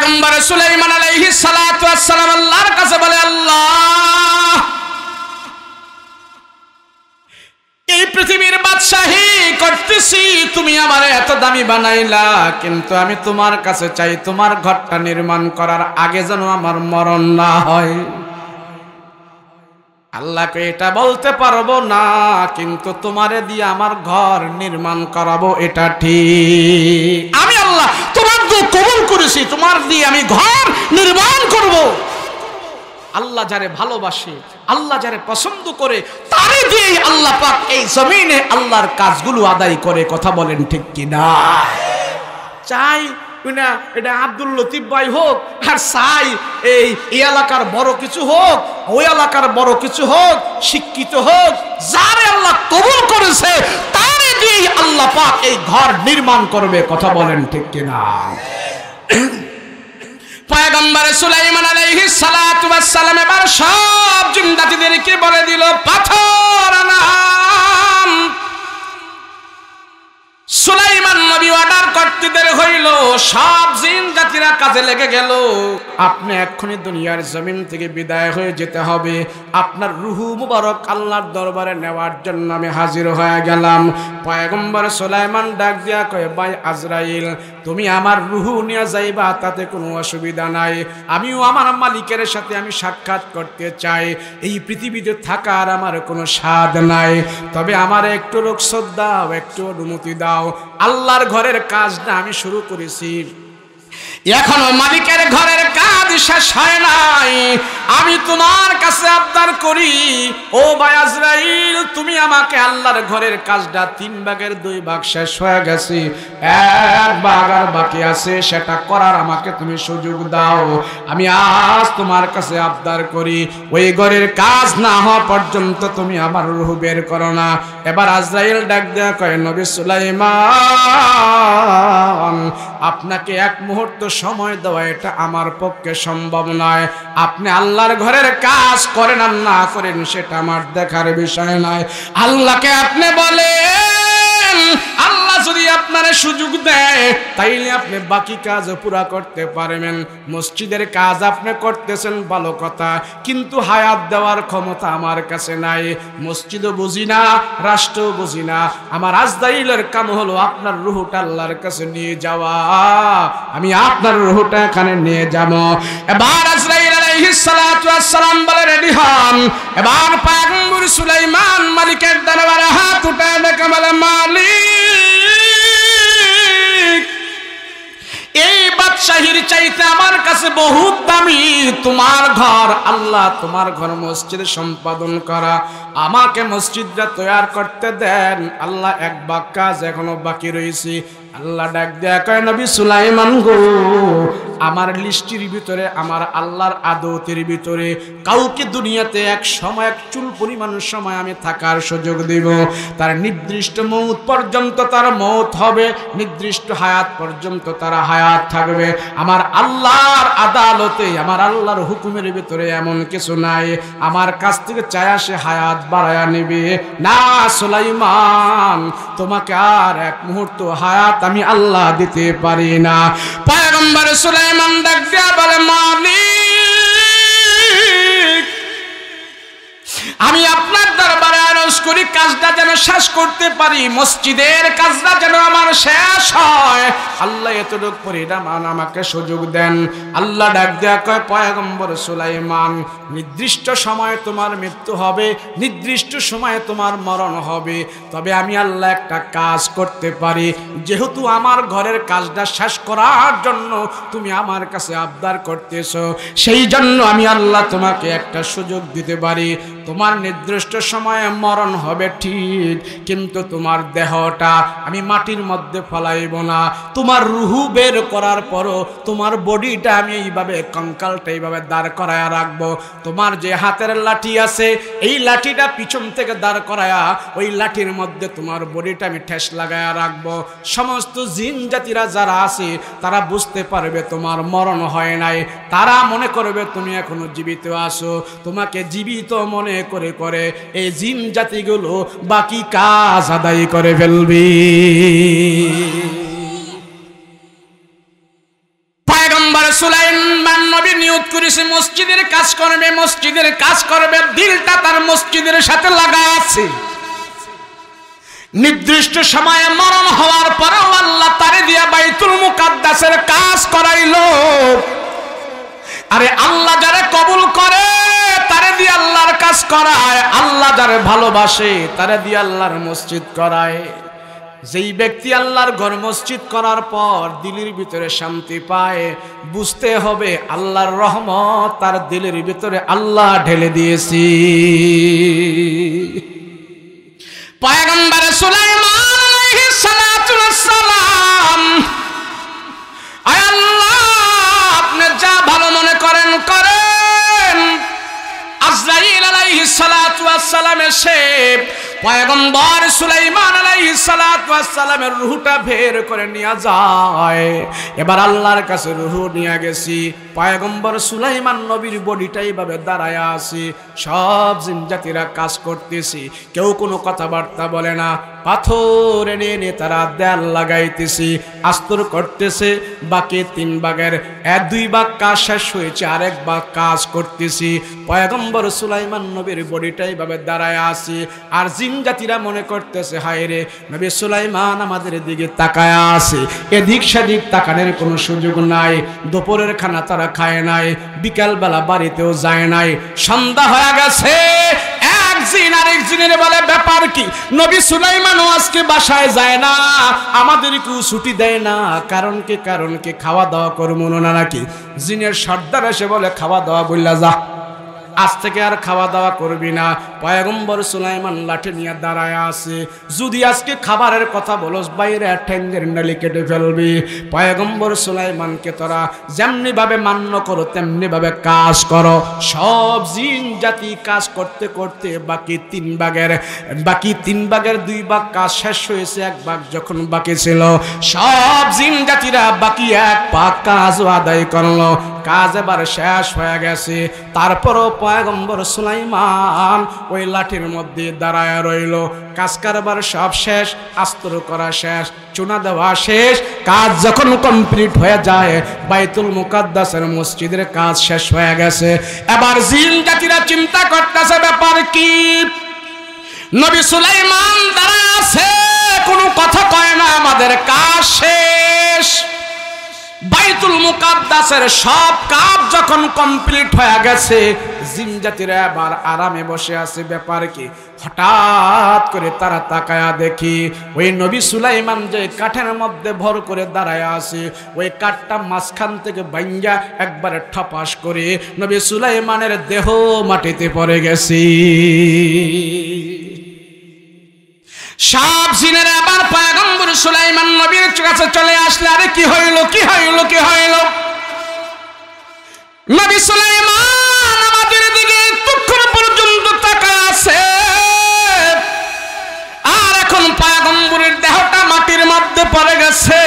পয়গম্বর সুলাইমান আলাইহিস সালাতু ওয়াস সালাম আল্লাহর কাছে বলে, আল্লাহ, এই পৃথিবীর বাদশাহী করতেছি, তুমি আমার এত দামি বানাইলা, কিন্তু আমি তোমার কাছে চাই তোমার ঘরটা নির্মাণ করার আগে যেন আমার মরণ না হয়। আল্লাহকে এটা বলতে পারবো না, কিন্তু তোমারে দিয়ে আমার ঘর নির্মাণ করাবো, এটা ঠিক। আমি আল্লাহ তোমার দোয়া কবুল করেছি, তোমার দিয়ে আমি ঘর নির্মাণ করব। আল্লাহ যারে ভালোবাসে, আল্লাহ যারে পছন্দ করে, তারে দিয়ে আল্লাহ পাক এই জমিনে আল্লাহর কাজগুলো আদায় করে। কথা বলেন ঠিক কিনা? চাই না এটা আব্দুল লতিফ ভাই হোক, আর চাই এই এলাকার বড় কিছু হোক, ওই এলাকার বড় কিছু হোক, শিক্ষিত হোক, যারে আল্লাহ কবুল করেছে তারে দিয়ে আল্লাহ পাক এই ঘর নির্মাণ করবে। কথা বলেন ঠিক কিনা? পয়গম্বর সুলাইমান আলাইহিস সালাতু ওয়াস সালাম এবার সব জিন্দাতিদেরকে বলে দিল, পাথর আনাম। সুলাইমান নবী অর্ডার করতে দেরি হইল, সব জিন জাতিরা কাজে লেগে গেল। আপনি এক্ষুনি দুনিয়ার জমিন থেকে বিদায় হয়ে যেতে হবে, আপনার রূহ মুবারক আল্লাহর দরবারে নেওয়ার জন্য আমি হাজির হয়ে গেলাম। পয়গম্বর সুলাইমান ডাক দিয়া কয়, ভাই আজরাইল, তুমি আমার রূহ নিয়ে যাইবা, তাতে কোনো অসুবিধা নাই। আমিও আমার মালিকের সাথে আমি সাক্ষাৎ করতে চাই। এই পৃথিবীতে থাকার আমার কোনো স্বাদ নাই, তবে আমার একটু রুখসত দাও, একটু অনুমতি দাও। আল্লাহর ঘরের কাজটা আমি শুরু করেছি, এখনো মালিকের ঘরের কাজ শেষ হয় নাই। আমি তোমার কাছে আবদার করি, ও ভাই আজরাইল, তুমি আমাকে আল্লাহর ঘরের কাজটা 3 ভাগের 2 ভাগ শেষ হয়ে গেছে, 1 ভাগ আর বাকি আছে, সেটা করার আমাকে তুমি সুযোগ দাও। আমি আজ তোমার কাছে আবদার করি, ওই ঘরের কাজ না হওয়া পর্যন্ত তুমি আমার রূহ বের করো না। এবার আজরাইল ডাক দেয়া কয়, নবী সুলাইমান, আপনাকে 1 মুহূর্ত সময় দেওয়া এটা আমার পক্ষে সম্ভব নয়। আপনি আল্লাহর ঘরের কাজ করেন আর না করেন সেটা আমার দেখার বিষয় নয়। আল্লাহকে আপনি বলেন, আল্লাহ যদি আপনারা সুযোগ দেয় তাইলে আপনি বাকি কাজ পুরা করতে পারবেন। মসজিদের কাজ আপনি করতেছেন, ভালো কথা, কিন্তু হায়াত দেওয়ার ক্ষমতা আমার কাছে নাই। মসজিদও বুঝি না, রাষ্ট্রও বুঝি না। আমার আজরাইলের কাম হলো আপনার রূহটা আল্লাহর কাছে নিয়ে যাওয়া। আমি আপনার রূহটা এখানে নিয়ে যাব। এবার আজরাইল আলাইহিস সালাতু ওয়াস সালাম বলে, রেডি হন। এবার পয়গম্বর সুলাইমান মালিকের দরবারে হাত উঠায় দেখে বলে, মালিক, এই বাদশাহীর চাইতে আমার কাছে বহুত দামি তোমার ঘর। আল্লাহ তোমার ঘর মসজিদ সম্পাদন করা, আমাকে মসজিদটা তৈয়ার করতে দেন। আল্লাহ 1 ভাগ কাজ এখনো বাকি রয়েছে। আল্লাহ ডাক দেয়া কয়, নবী সুলাইমান গো, আমার লিস্টির ভিতরে, আমার আল্লাহর আদতের ভিতরে কাউকে দুনিয়াতে এক সময় 1 চুল পরিমাণ সময় আমি থাকার সুযোগ দিব। তার নির্দিষ্ট মৌত পর্যন্ত তার মৌত হবে, নির্দিষ্ট হায়াত পর্যন্ত তার হায়াত থাকবে। আমার আল্লাহর আদালতে, আমার আল্লাহর হুকুমের ভিতরে এমন কিছু নাই আমার কাছ থেকে চায় সে হায়াত বাড়ায়া নেবে না। সুলাইমান, তোমাকে আর 1 মুহূর্ত হায়াত আমি আল্লাহ দিতে পারি না। পয়গম্বর সুলাইমান ডাক দিয়া বলে, মালিক, আমি আপনার দরবারে আরজ করি কাজটা যেন শেষ করতে পারি, মসজিদের কাজটা যেন আমার শেষ হয়। আল্লাহ এতটুকু পরিমাণ আমাকে সুযোগ দেন। আল্লাহ ডাক দেয়া কয়, পয়গম্বর সুলাইমান, নির্দিষ্ট সময়ে তোমার মৃত্যু হবে, নির্দিষ্ট সময়ে তোমার মরণ হবে, তবে আমি আল্লাহ একটা কাজ করতে পারি। যেহেতু আমার ঘরের কাজটা শেষ করার জন্য তুমি আমার কাছে আবদার করতেছো, সেই জন্য আমি আল্লাহ তোমাকে একটা সুযোগ দিতে পারি। তোমার নির্দিষ্ট সময়ে মরণ হবে ঠিক, কিন্তু তোমার দেহটা আমি মাটির মধ্যে ফলাইব না। তোমার রূহ বের করার পরও তোমার বডিটা আমি এইভাবে, কঙ্কালটা এইভাবে দাঁড় করায়া রাখবো। তোমার যে হাতের লাঠি আছে, এই লাঠিটা পিছন থেকে দাঁড় করায়া ওই লাঠির মধ্যে তোমার বডিটা আমি ঠেস লাগায়া রাখবো। সমস্ত জিন জাতিরা যারা আছে তারা বুঝতে পারবে তোমার মরণ হয় নাই, তারা মনে করবে তুমি এখনো জীবিত আছো। তোমাকে জীবিত মনে করে করে এই জিন জাতিগুলো বাকি কাজ আদায় করে ফেলবি। পয়গম্বর সুলাইমান নিয়ত করেছে মসজিদের কাজ করবে, মসজিদের কাজ করবে, দিলটা তার মসজিদের সাথে লাগা আছে। নির্দিষ্ট সময়ে মরণ হওয়ার পরেও আল্লাহ তারে দিয়া বাইতুল মুকাদ্দাসের কাজ করাইলো। আরে আল্লাহ যারে কবুল করে তারে দিয়ে আল্লাহর কাজ করায়, আল্লাহ যারে ভালোবাসে তারে দিয়ে আল্লাহর মসজিদ করায়। যেই ব্যক্তি আল্লাহর ঘর মসজিদ করার পর দিলের ভিতরে শান্তি পায়, বুঝতে হবে আল্লাহর রহমত তার দিলের ভিতরে আল্লাহ ঢেলে দিয়েছি। পয়গম্বর সুলাইমান আলাইহিস সালাতু ওয়াস সালাম, আয় আল্লাহ আপনি যা ভালো মনে করেন করেন। আজরাইল আলাইহিস সালাতু ওয়াস সালাম এসে পয়গম্বর সুলাইমান আলাইহিস সালাতু ওয়াস সালামের রূহটা বের করে নিয়ে যায়। এবার আল্লাহর কাছে রূহ নিয়ে গেছি, পয়গম্বর সুলাইমান নবীর বডিটা এইভাবে দাঁড়ায় আছে, সব জিন জাতিরা কাজ করতেছি, কেউ কোনো কথাবার্তা বলে না। পাথর এনে এনে তারা দেয়াল লাগাইতেছি, আস্তর করতেছে। বাকি 3 ভাগের 2 ভাগ কাজ শেষ হয়েছে, আরেক ভাগ কাজ করতেছি। পয়গম্বর সুলাইমান নবীর বডিটা এইভাবে দাঁড়ায় আছে, আর জিন জাতিরা মনে করতেছে হায় রে নবী সুলাইমান আমাদের দিকে তাকায় আছে। এদিক সেদিক তাকানোর কোনো সুযোগ নাই। দুপুরের খানা তারা খায় নাই, বিকাল বেলা বাড়িতেও যায় নাই। সন্ধ্যা হয়ে গেছে, এক জিন আরেক জিনের বলে ব্যাপার কি, নবী সুলাইমানও আজকে বাসায় যায় না, আমাদেরকেও ছুটি দেয় না। কারণ কি খাওয়া দাওয়া করবো না নাকি? জিনের সর্দার এসে বলে খাওয়া দাওয়া বললা যা, আজ থেকে আর খাওয়া দাওয়া করবি না। পয়গম্বর সুলাইমান লাঠি নিয়ে দাঁড়ায় আছে, যদি আজকে খাবারের কথা বলস বাইরে ঠ্যাঙ্গের নালি কেটে ফেলবি। পয়গম্বর সুলাইমানকে তোরা যেমনি ভাবে মান্য করো তেমনি ভাবে কাজ করো। সব জিন জাতি কাজ করতে করতে বাকি 3 ভাগের 2 ভাগ কাজ শেষ হয়েছে, 1 ভাগ যখন বাকি ছিল, সব জিন জাতিরা বাকি 1 ভাগ কাজও আদায় করলো। কাজ এবার শেষ হয়ে গেছে। তারপরও পয়গম্বর সুলাইমান ওই লাঠির মধ্যে দাঁড়ায় রইল। কাজ কারবার সব শেষ, আস্তর করা শেষ, চুনা দেওয়া শেষ। কাজ যখন কমপ্লিট হয়ে যায়, বাইতুল মুকাদ্দাসের মসজিদের কাজ শেষ হয়ে গেছে। এবার জিন জাতিরা চিন্তা করতেছে ব্যাপার কি, নবী সুলাইমান দাঁড়ায় আছে, কোনো কথা কয় না, আমাদের কাজ শেষ। বাইতুল মুকাদ্দাসের সব কাজ যখন কমপ্লিট হয়ে গেছে, জিন জাতিরা আবার আরামে বসে আছে। ব্যাপার কি, হঠাৎ করে তারা তাকায়া দেখি ওই নবী সুলাইমান যে কাঠের মধ্যে ভর করে দাঁড়ায় আছে, ওই কাঠটা মাঝখান থেকে ভাঙ্গা একবারে ঠপাস করে নবী সুলাইমানের দেহ মাটিতে পড়ে গেছে। সব জিনেরা আবার পয়গম্বর সুলাইমান নবীর কাছে চলে আসলে, আরে কি হইল নবী সুলাইমান আমাদের দিকে তখন পর্যন্ত তাকায় আছে, আর এখন পয়গম্বরের দেহটা মাটির মধ্যে পড়ে গেছে।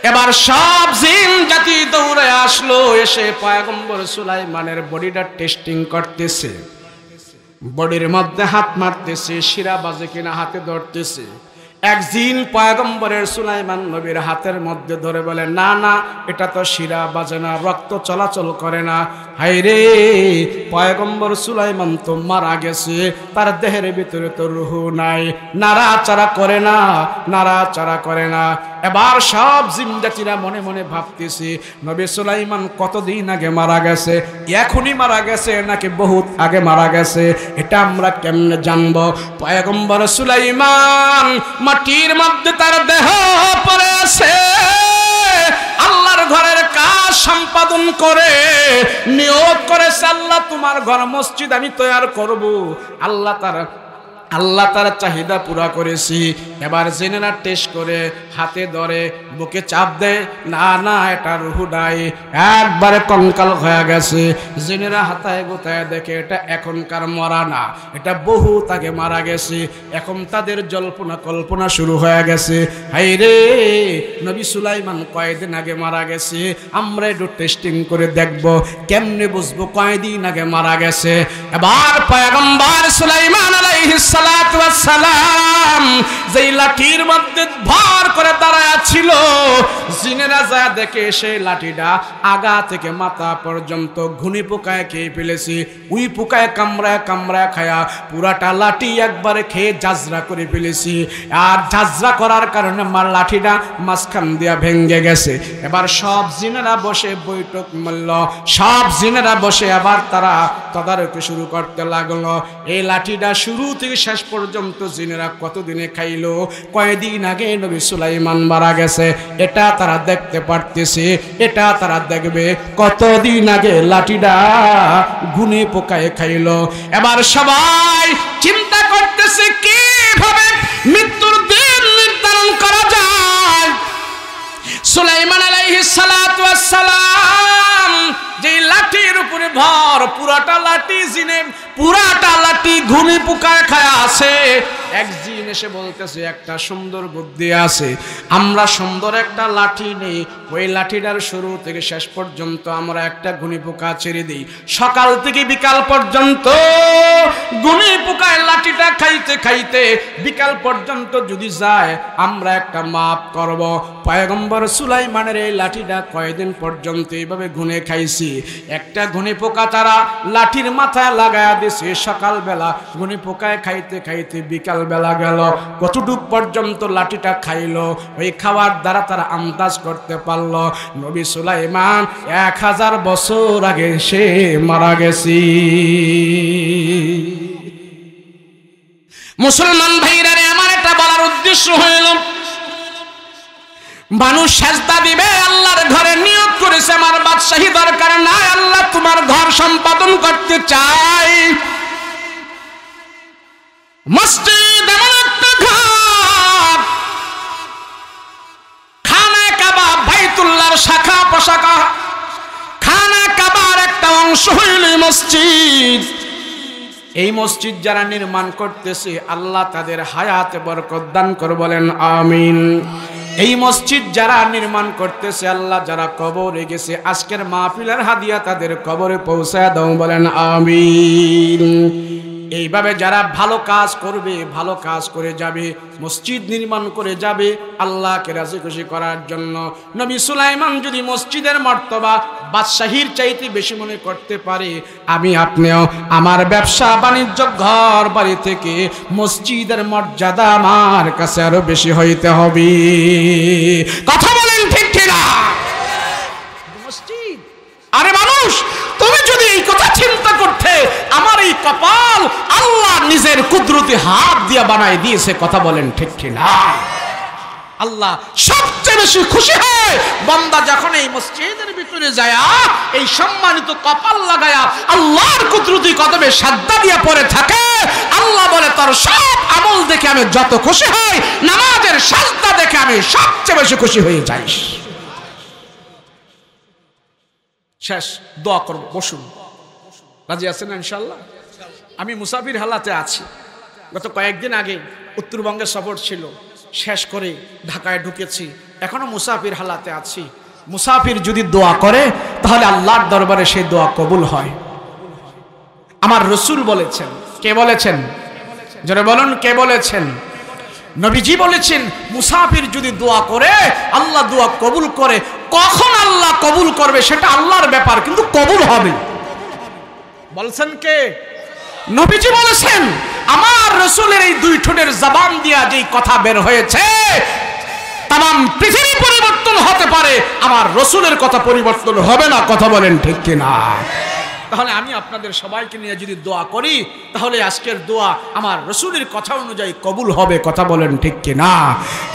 এবার সব জিন জাতি দৌড়ে আসলো, এসে পয়গম্বর সুলাইমানের বডিটা টেস্টিং করতেছে, বডির মধ্যে হাত মারতেছে, শিরা বাজে কিনা হাতে ধরতেছে। এক জিন পয়গম্বরের সুলাইমান নবীর হাতের মধ্যে ধরে বলে না না, এটা তো শিরা বাজে না, রক্ত চলাচল করে না। হায় রে, পয়গম্বর সুলাইমান তো মারা গেছে, তার দেহের ভিতরে তো রূহ নাই, নাড়াচাড়া করে না। এবার সব জিন্দাচিরা মনে মনে ভাবতেছি নবী সুলাইমান কতদিন আগে মারা গেছে, এখনই মারা গেছে নাকি বহুত আগে মারা গেছে, এটা আমরা কেমনে জানবো? পয়গম্বর সুলাইমান মাটির মধ্যে তার দেহ পড়ে আছে, আল্লাহর ঘরের কাজ সম্পাদন করে নিয়ত করেছে, আল্লাহ তোমার ঘর মসজিদ আমি তৈরি করব। আল্লাহ তার চাহিদা পুরা করেছি। এবার জেনেরা টেস্ট করে হাতে ধরে বুকে চাপ দেয়, না না এটা রুহ নাই, একবারে কঙ্কাল হয়ে গেছে। জেনেরা হাতায় গোতায় দেখে এটা এখনকার মরা না, এটা বহুত আগে মারা গেছে। এখন তাদের জল্পনা কল্পনা শুরু হয়ে গেছে, হাই রে নবী সুলাইমান কয়দিন আগে মারা গেছে, আমরা একটু টেস্টিং করে দেখব, কেমনে বুঝবো কয়দিন আগে মারা গেছে। এবার পয়গম্বর সুলাইমান আলাইহিস সালাম যেই লাঠির মধ্যে ভর করে দাঁড়ায় ছিল, জিনেরা যা দেখে সেই লাঠিটা আগা থেকে মাথা পর্যন্ত ঘুনি পোকায় খেয়ে ফেলেছে। উই পোকায় কামড়ায় কামড়ায় খায়া পুরাটা লাঠি একবারে খেয়ে জাজরা করে ফেলেছি। আর জাজরা করার কারণে আমার লাঠিটা মাঝখান দিয়া ভেঙে গেছে। এবার সব জিনেরা বসে বৈঠক মূল্য, সব জিনেরা বসে আবার তারা তদারকি শুরু করতে লাগলো। এই লাঠিটা শুরু থেকে শেষ পর্যন্ত জিনেরা কতদিনে খাইলো, কয়দিন আগে নবী সুলাইমান মারা গেছে এটা তারা দেখতে পারতেছে, এটা তারা দেখবে কতদিন আগে লাঠিটা গুনে পোকায় খাইলো। এবার সবাই চিন্তা করতেছে কিভাবে মৃত্যুর দিন নির্ধারণ করা যায়। সুলাইমান আলাইহিস সালাতু ওয়াস সালাম যে লাঠির উপরে ভর, পুরাটা লাঠি জিনে, পুরাটা লাঠি ঘুনি পোকায় খায় আছে। এক জিন এসে বলতেছে একটা সুন্দর বুদ্ধি আছে, আমরা সুন্দর একটা লাঠি নেই, ওই লাঠিটার শুরু থেকে শেষ পর্যন্ত আমরা একটা ঘুনি পোকা ছেড়ে দিই, সকাল থেকে বিকাল পর্যন্ত ঘুনি পোকায় লাঠিটা খাইতে খাইতে বিকাল পর্যন্ত যদি যায় আমরা একটা মাপ করব। পয়গম্বর সুলাইমানের এই লাঠিটা কয়দিন পর্যন্ত এইভাবে ঘুনে খাইছি। একটা ঘুনি পোকা তারা লাঠির মাথায় লাগায়া দিছে, সকালবেলা ঘুনি পোকায় খাইতে খাইতে বিকাল বেলা গেল, কতটুক পর্যন্ত লাঠিটা খাইলো। ওই খাওয়ার দ্বারা তারা আন্দাজ করতে পারলো নবী সুলাইমান 1000 বছর আগে সে মারা গেছি। মুসলমান ভাইরা রে, আমার এটা বলার উদ্দেশ্য হইল মানুষ সেজদা দিবে আল্লাহর ঘরে, নিয়ত করেছে আমার বাদশাহী দরকার নাই, আল্লাহ তোমার ঘর সম্পাদন করতে চাই। মসজিদ এমন একটা ঘর, খানা কাবা বাইতুল্লাহর শাখা প্রশাখা, খানা কাবার একটা অংশ হইল মসজিদ। এই মসজিদ যারা নির্মাণ করতেছে আল্লাহ তাদের হায়াতে বরকত দান করে, বলেন আমিন। এই মসজিদ যারা নির্মাণ করতেছে আল্লাহ যারা কবরে গেছে আজকের মাহফিলের হাদিয়া তাদের কবরে পৌঁছায় দাও, বলেন আমিন। এইভাবে যারা ভালো কাজ করবে, ভালো কাজ করে যাবে, মসজিদ নির্মাণ করে যাবে আল্লাহকে রাজি খুশি করার জন্য। নবী সুলাইমান যদি মসজিদের মর্তবা বাদশাহীর চাইতে বেশি মনে করতে পারে, আমি আপনিও আমার ব্যবসা বাণিজ্য ঘর বাড়ি থেকে মসজিদের মর্যাদা আমার কাছে আরো বেশি হইতে হবে। কথা বলেন ঠিক কিনা? মসজিদ, আরে মানুষ তুমি যদি এই কথা চিন্তা করতে, আমার এই কপাল আল্লাহ নিজের কুদরতি হাত দিয়ে বানাই দিয়েছে, কথা বলেন ঠিক কিনা? আল্লাহ সবচেয়ে বেশি খুশি হয় বান্দা যখন এই মসজিদের ভিতরে যায়, এই সম্মানিত কপাল লাগায়া আল্লাহর কুদরতি কদমে সাজদা দিয়ে পড়ে থাকে। আল্লাহ বলে তোর সব আমল দেখে আমি যত খুশি হই, নামাজের সাজদা দেখে আমি সবচেয়ে বেশি খুশি হয়ে যাই। শেষ, দোয়া করব, বসুন। রাজি আছেন ইনশাআল্লাহ? আমি মুসাফির হালাতে আছি। গত কয়েকদিন আগে উত্তরবঙ্গে সফর ছিল, শেষ করে ঢাকায় ঢুকেছি, এখনো মুসাফির হালাতে আছি। মুসাফির যদি দোয়া করে তাহলে আল্লাহর দরবারে সেই দোয়া কবুল হয়। আমার রসুল বলেছেন। কে বলেছেন? যারা বলুন কে বলেছেন? নবীজি বলেছেন মুসাফির যদি দোয়া করে আল্লাহ দোয়া কবুল করে। কখন আল্লাহ কবুল করবে সেটা আল্লাহর ব্যাপার, কিন্তু কবুল হবে। বলছেন কে? নবীজি বলেছেন আমার রসুলের এই দুই ঠোঁটের জবান দিয়া যেই কথা বের হয়েছে, তাম পৃথিবী পরিবর্তন হতে পারে, আমার রসুলের কথা পরিবর্তন হবে না। কথা বলেন ঠিক কিনা? তাহলে আমি আপনাদের সবাইকে নিয়ে যদি দোয়া করি তাহলে আজকের দোয়া আমার রসুলের কথা অনুযায়ী কবুল হবে। কথা বলেন ঠিক কিনা?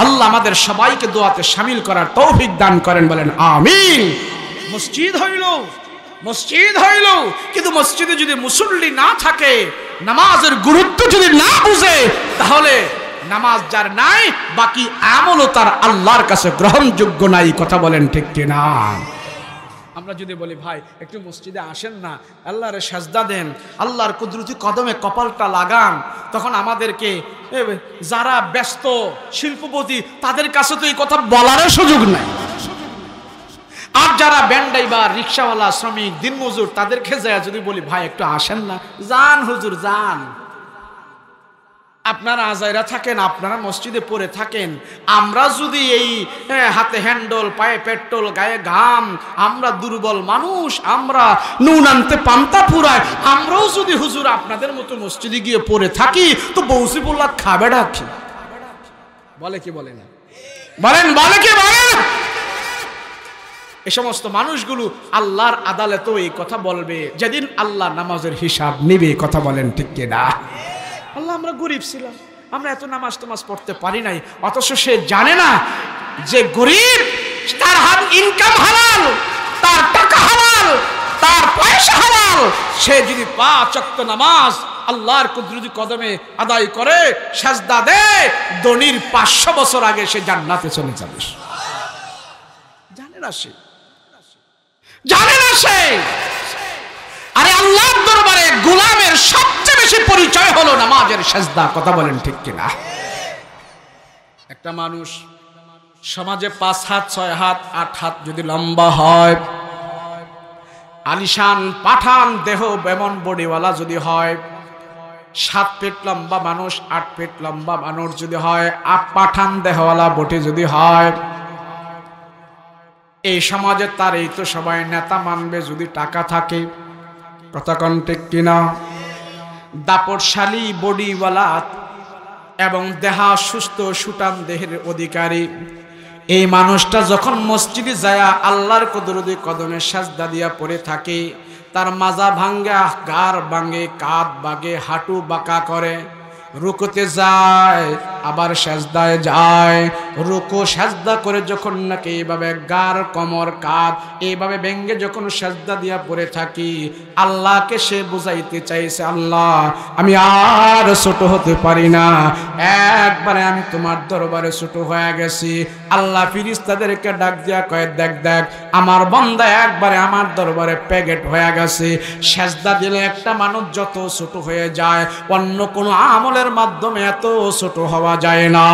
আল্লাহ আমাদের সবাইকে দোয়াতে শামিল করার তৌফিক দান করেন, বলেন আমিন। মসজিদ হইল, মসজিদ হইল, কিন্তু মসজিদে যদি মুসল্লি না থাকে, নামাজের গুরুত্ব যদি না বুঝে, তাহলে নামাজ যার নাই বাকি আমলও তার আল্লাহর কাছে গ্রহণযোগ্য নাই। কথা বলেন ঠিক কিনা? আমরা যদি বলি ভাই একটু মসজিদে আসেন না, আল্লাহর সাজদা দেন, আল্লাহর কুদরতি কদমে কপালটা লাগান, তখন আমাদেরকে যারা ব্যস্ত শিল্পপতি তাদের কাছে তো এই কথা বলারও সুযোগ নাই। আর যারা ব্যান্ডাই বা রিক্সাওয়ালা শ্রমিক দিনমজুর তাদেরকে যায় যদি বলি ভাই একটু আসেন না, যান হুজুর যান। আপনারা আজাইরা থাকেন, আপনারা মসজিদে পড়ে থাকেন, আমরা যদি এই হাতে হ্যান্ডল, পায়ে পেট্রোল, গায়ে ঘাম, আমরা দুর্বল মানুষ, আমরা নুন আনতে পান্তা ফুরায়, আমরাও যদি হুজুর আপনাদের মতো মসজিদে গিয়ে পড়ে থাকি তো বৌসিফুল্লাহ খাবে ডাকি বলে কি বলে না? বলেন বলে কি বলে? এই সমস্ত মানুষগুলো আল্লাহর আদালতেও এই কথা বলবে যেদিন আল্লাহ নামাজের হিসাব নেবে। কথা বলেন ঠিক কিনা? আল্লাহ, আমরা গরিব ছিলাম, আমরা এত নামাজ টামাজ পড়তে পারি নাই, অথচ সে জানে না যে গরিব, তার হাত ইনকাম হালাল, তার টাকা হালাল, তার পয়সা হালাল, সে যদি 5 ওয়াক্ত নামাজ আল্লাহর কুদরতি কদমে আদায় করে, সাজদা দেয়, ধনীর 500 বছর আগে সে জান্নাতে চলে যাবে। জানে না সে, জানে না সে। আরে আল্লাহর দরবারে গোলামের সবচেয়ে বেশি পরিচয় হলো নামাজের সাজদা। কথা বলেন ঠিক কিনা? একটা মানুষ সমাজে 5 হাত, 6 হাত, 8 হাত যদি লম্বা হয়, আলিশান পাঠান দেহ, বেমন বডিওয়ালা যদি হয়, 7 ফিট লম্বা মানুষ, 8 ফিট লম্বা মানুষ যদি হয়, পাঠান দেহওয়ালা বটি যদি হয়, এই সমাজে তার এই তো সবাই নেতা মানবে যদি টাকা থাকে। কথা কোন ঠিক কিনা? দাপটশালী বডিওয়ালা এবং দেহা সুস্থ সুঠাম দেহের অধিকারী এই মানুষটা যখন মসজিদে যায় আল্লাহর কুদরতি কদমে সাজদা দিয়া পড়ে থাকে, তার মাজা ভাঙ্গা, গাড় ভাঙ্গে, কাঁধ ভাঙে, হাঁটু বাঁকা করে, রুকুতে যায়, আবার সাজদায় যায়, রুকু সাজদা করে যখন নাকি এইভাবে গাড়, কোমর, কাঁধ এইভাবে ভেঙ্গে যখন সাজদা দিয়া পড়ে থাকি, আল্লাহকে সে বুঝাইতে চাইছে, আল্লাহ আমি আর ছোট হতে পারি না, একবারে আমি তোমার দরবারে ছোট হয়ে গেছি। আল্লাহ ফেরেশতাদেরকে ডাক দিয়া কয়, দেখ দেখ আমার বান্দা একবারে আমার দরবারে প্যাকেট হয়ে গেছে। সাজদা দিলে একটা মানুষ যত ছোট হয়ে যায়, অন্য কোনো আমলের মাধ্যমে এত ছোট হওয়া যায় না।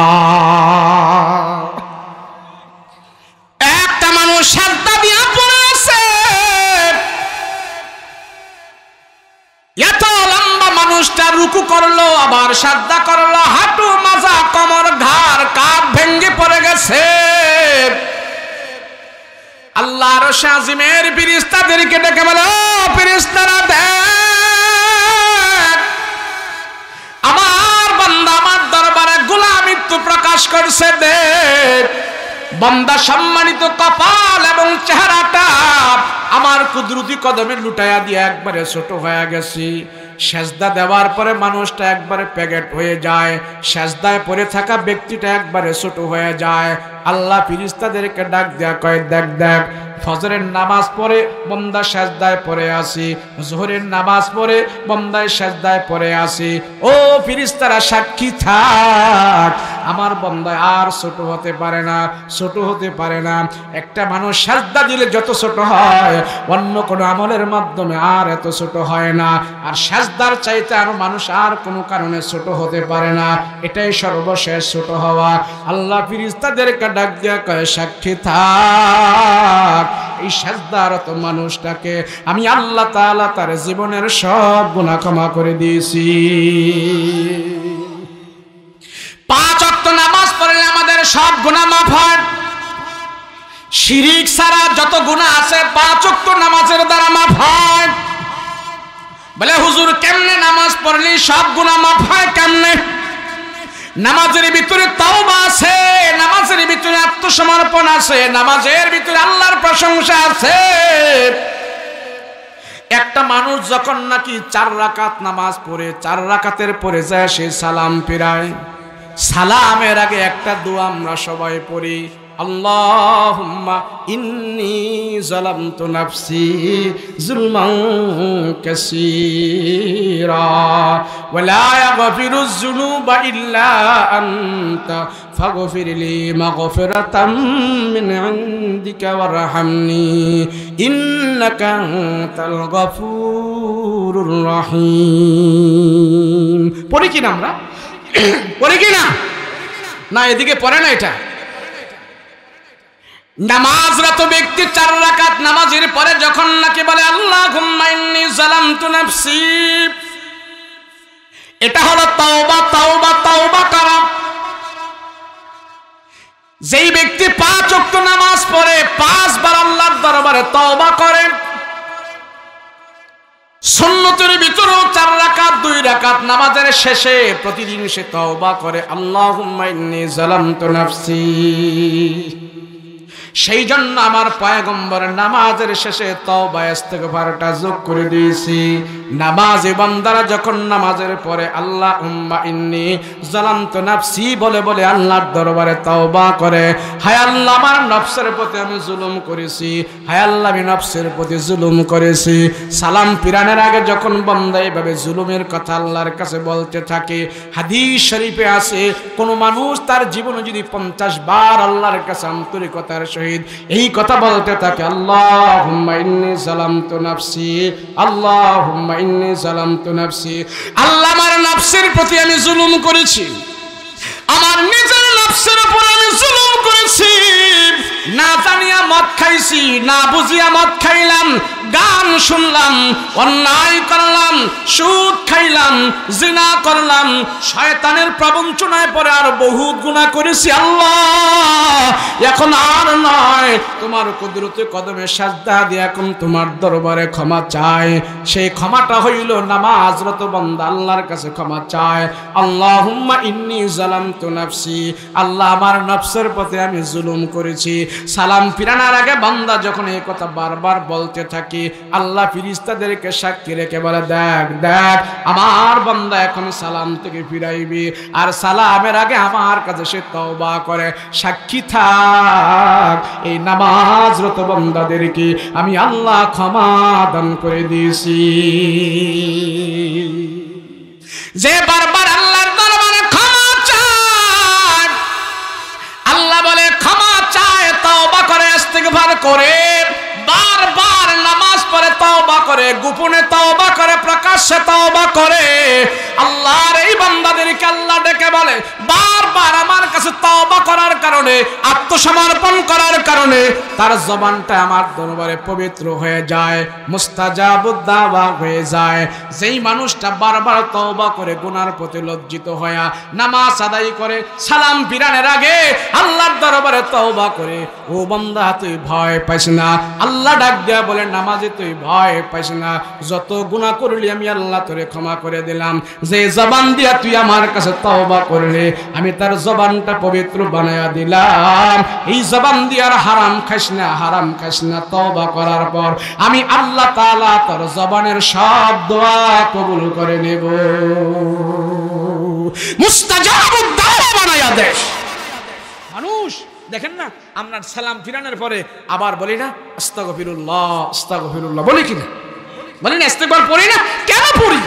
একটা মানুষ সাজদা দিয়া পড়ে আছে, এত লম্বা মানুষটা রুকু করলো, আবার সাজদা করলো, হাঁটু, মাজা, কোমর, ঘাড়, কাঁধ ভেঙ্গে পড়ে গেছে। আল্লাহর আরশে আজিমের ফেরেশতাদেরকে ডেকে বলে, ফেরেশতারা দেখ, আমার বান্দা আমার দরবারে গোলামিত্ব প্রকাশ করছে, দেখ বান্দা সম্মানিত কপাল এবং চেহারাটা আমার কুদরতি কদমে লুটাইয়া দিয়ে একবারে ছোট হয়ে গেছি। সাজদা দেওয়ার পরে মানুষটা একবারে প্যাকেট হয়ে যায়, সাজদায় পড়ে থাকা ব্যক্তিটা একবারে ছোট হয়ে যায়। আল্লাহ ফেরেশতাদেরকে ডাক দেয়া কয়, দেখ দেখ ফজরের নামাজ পড়ে বান্দা সাজদায় পড়ে আসি, যোহরের নামাজ পড়ে বান্দায় সাজদায় পড়ে আসি, ও ফেরেশতারা সাক্ষী থাক, আমার বান্দা আর ছোট হতে পারে না, ছোট হতে পারে না। একটা মানুষ সাজদা দিলে যত ছোট হয়, অন্য কোনো আমলের মাধ্যমে আর এত ছোট হয় না। আর সাজদার চাইতে আর মানুষ আর কোনো কারণে ছোট হতে পারে না, এটাই সর্বশেষ ছোট হওয়া। আল্লাহ ফেরেশতাদেরকে ডাক দিয়া কয়, সাক্ষী থাক, এই সাজদারত মানুষটাকে আমি আল্লাহ তাআলা তার জীবনের সব গুনাহ ক্ষমা করে দিয়েছি। 5 ওয়াক্ত নামাজ পড়লে আমাদের সব গুনাহ মাফ হয়। শিরিক ছাড়া যত গুনাহ আছে 5 ওয়াক্ত নামাজের দ্বারা মাফ হয়। বলে হুজুর কেমনে নামাজ পড়লে সব গুনাহ মাফ হয়? কেমনে? নামাজের ভিতরে তাওবা আছে, নামাজের ভিতরে আত্মসমর্পণ আছে, নামাজের ভিতরে আল্লাহর প্রশংসা আছে। একটা মানুষ যখন নাকি 4 রাকাত নামাজ পড়ে, 4 রাকাতের পরে যায় সে সালাম ফিরায়, সালামের আগে একটা দোয়া আমরা সবাই পড়ি, আল্লাহুম্মা ইন্নী যালামতু নাফসি যুলমান কাসীরা ওয়া লা ইয়াগফিরুয যুনুবা ইল্লা আনতা ফাগফিরলি মাগফিরাতাম মিন ইনদিকা ওয়ারহামনি ইন্নাকা আনতাল গফুরুর রহিম। পড়ি কি না আমরা? পড়ি কি না? না এদিকে পড়ে না। এটা নামাজরত ব্যক্তি 4 রাকাত নামাজের পরে যখন নাকি বলে আল্লাহুম্মা ইন্নী যালামতু নাফসি, এটা হলো তাওবা তাওবা তাওবা করা। যেই ব্যক্তি 5 ওয়াক্ত নামাজ পড়ে 5 বার আল্লাহর দরবারে তাওবা করে, সুন্নতের ভিতরেও 4 রাকাত 2 রাকাত নামাজের শেষে প্রতিদিন সে তাওবা করে, আল্লাহুম্মা ইন্নী যালামতু নাফসি। সেই জন্য আমার পয়গম্বর নামাজের শেষে তওবা ইস্তিগফারটা যোগ করে দিয়েছি। নামাজে বান্দারা যখন নামাজের পরে আল্লাহুম্মা ইন্নী যালামতু নাফসি বলে বলে আল্লাহর দরবারে তওবা করে, হায় আল্লাহ আমার নফসের প্রতি আমি জুলুম করেছি, হায় আল্লাহ আমি নফসের প্রতি জুলুম করেছি। সালাম ফিরানোর আগে যখন বান্দা এইভাবে জুলুমের কথা আল্লাহর কাছে বলতে থাকে, হাদিস শরীফে আছে কোন মানুষ তার জীবনে যদি 50 বার আল্লাহর কাছে আন্তরিকতার এই কথা বলতে থাকে, আল্লাহুম্মা ইন্নী যালামতু নাফসি, আল্লাহুম্মা ইন্নী যালামতু নাফসি, আল্লাহ আমার নফসের প্রতি আমি জুলুম করেছি, আমার নিজের নফসের উপর আমি জুলুম করেছি, না জানিয়া মদ খাইছি, না বুঝিয়া মদ খাইলাম, গান শুনলাম, অন্যায় করলাম, সুদ খাইলাম, জিনা করলাম, শয়তানের প্রবঞ্চনায় পড়ে আর বহুত গুনাহ করেছি। আল্লাহ এখন আর নয়, তোমার কুদরতে কদমে সাজদা দিয়ে এখন তোমার দরবারে ক্ষমা চাই। সেই ক্ষমাটা হইল নামাজরত বান্দা আল্লাহর কাছে ক্ষমা চায়, আল্লাহুম্মা ইন্নী যালামতু নাফসি, আল্লাহ আমার নফসের প্রতি আমি জুলুম করেছি। সালাম ফিরানোর আগে বান্দা যখন এই কথা বারবার বলতে থাকে, আল্লাহ ফেরেশতাদেরকে সাক্ষী রেখে বলে, দেখ দেখ আমার বান্দা এখন সালাম থেকে ফিরাইবি, আর সালামের আগে আমার কাছে সে তওবা করে, সাক্ষী থাক এই নামাজরত বান্দাদেরকে আমি আল্লাহ ক্ষমা দান করে দিয়েছি। যে বারবার আল্লাহর দরবারে ক্ষমা চায়, আল্লাহ বলে ক্ষমা চায়, তওবা করে, ইস্তিগফার করে, বারবার নামাজ পড়ে তওবা করে, গোপনে তওবা করে, প্রকাশ্যে তওবা করে, আল্লাহর এই বান্দাদেরকে আল্লাহ ডেকে বলে, বারবার আমার কাছে তওবা করার কারণে, আত্মসমর্পণ করার কারণে তার জবানটা আমার দরবারে পবিত্র হয়ে যায়, মুস্তাজাবুদ দাওয়া হয়ে যায়। যেই মানুষটা বারবার তওবা করে গুনার প্রতি লজ্জিত হয়ে নামাজ আদায় করে, সালাম ফিরানোর আগে আল্লাহর দরবারে তওবা করে, ও বান্দা তুই ভয় পাইস না, আল্লাহ ডাক দেয়া বলে নামাজে তুই ভয় পাইস না, যত গুনাহ করলি আমি আল্লাহ তোরে ক্ষমা করে দিলাম। যে জবান দিয়া তুই আমার কাছে তওবা করলি আমি তার জবানটা পবিত্র বানায়া দিলাম। এই জবান দিয়ে আর হারাম খাইস না, হারাম খাইস না। তওবা করার পর আমি আল্লাহ তাআলা তোর জবানের সব দোয়া কবুল করে নেব, মুস্তাজাবুদ দাওয়া বানায়া দে। মানুষ দেখেন না, আমরা সালাম ফিরানোর পরে আবার বলি না আস্তাগফিরুল্লাহ আস্তাগফিরুল্লাহ, বলি কিনা? বলি না ইস্তিগফার পড়ি না? কেন পড়ি?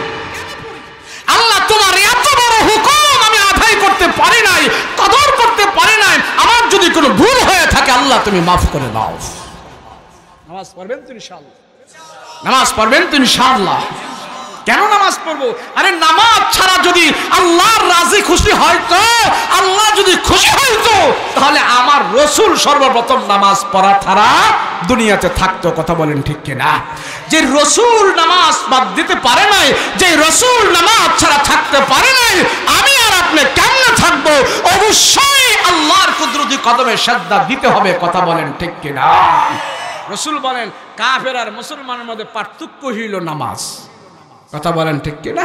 আল্লাহ তোমার এত বড় হুকুম আমি আদায় করতে পারি নাই, কদর করতে পারি নাই, আমার যদি কোনো ভুল হয়ে থাকে আল্লাহ তুমি মাফ করে দাও। নামাজ পড়বেন তো ইনশাআল্লাহ? নামাজ পড়বেন তো ইনশাআল্লাহ? কেন নামাজ পড়বো? আরে নামাজ ছাড়া যদি আল্লাহর রাজি খুশি হয়তো, আল্লাহ যদি খুশি হইতো তাহলে আমার রসুল সর্বপ্রথম নামাজ পড়া ছাড়া দুনিয়াতে থাকতো। কথা বলেন ঠিক কিনা? যে রসুল নামাজ বাদ দিতে পারে নাই, যে রসুল নামাজ ছাড়া থাকতে পারে নাই, আমি আর আপনি কেমনে থাকবো? অবশ্যই আল্লাহর কুদরতি কদমে সাজদা দিতে হবে। কথা বলেন ঠিক কিনা? রসুল বলেন কাফের আর মুসলমানের মধ্যে পার্থক্য হইল নামাজ। কথা বলেন ঠিক কিনা?